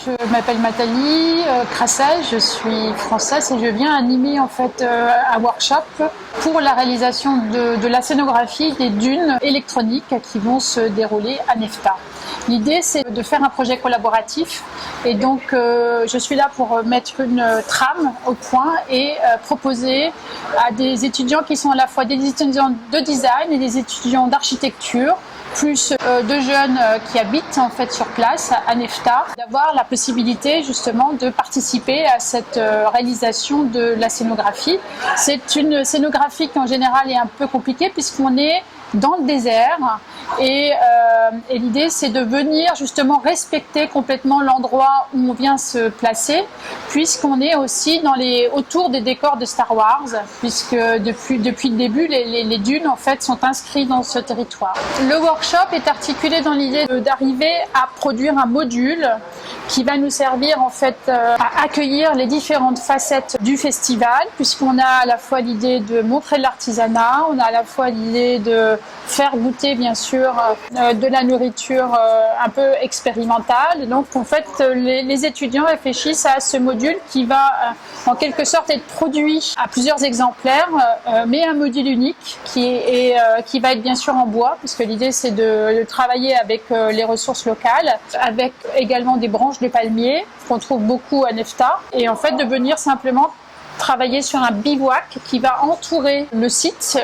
je m'appelle Nathalie Crasset, je suis française et je viens animer en fait un workshop pour la réalisation de la scénographie des dunes électroniques qui vont se dérouler à Nefta. L'idée, c'est de faire un projet collaboratif et donc je suis là pour mettre une trame au point et proposer à des étudiants qui sont à la fois des étudiants de design et des étudiants d'architecture, plus de jeunes qui habitent en fait sur place à Nefta, d'avoir la possibilité justement de participer à cette réalisation de la scénographie. C'est une scénographie qui en général est un peu compliquée puisqu'on est dans le désert et l'idée c'est de venir justement respecter complètement l'endroit où on vient se placer puisqu'on est aussi autour des décors de Star Wars puisque depuis le début les dunes en fait sont inscrites dans ce territoire. Le workshop est articulé dans l'idée d'arriver à produire un module qui va nous servir en fait à accueillir les différentes facettes du festival puisqu'on a à la fois l'idée de montrer de l'artisanat, on a à la fois l'idée de faire goûter bien sûr de la nourriture un peu expérimentale. Donc en fait les étudiants réfléchissent à ce module qui va en quelque sorte être produit à plusieurs exemplaires mais un module unique qui va être bien sûr en bois puisque l'idée c'est de travailler avec les ressources locales, avec également des branches de palmier qu'on trouve beaucoup à Nefta et en fait de venir simplement travailler sur un bivouac qui va entourer le site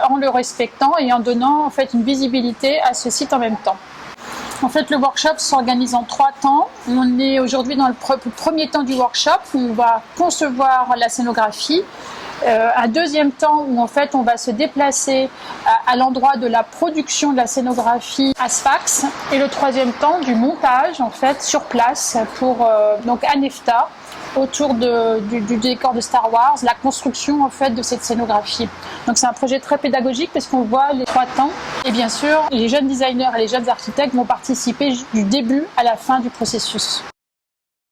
en le respectant et en donnant en fait une visibilité à ce site en même temps. En fait, le workshop s'organise en 3 temps. On est aujourd'hui dans le premier temps du workshop où on va concevoir la scénographie. Un deuxième temps où en fait on va se déplacer à l'endroit de la production de la scénographie à Sfax et le troisième temps du montage en fait sur place pour donc à Nefta autour du décor de Star Wars, la construction en fait de cette scénographie. Donc c'est un projet très pédagogique parce qu'on voit les 3 temps et bien sûr les jeunes designers et les jeunes architectes vont participer du début à la fin du processus.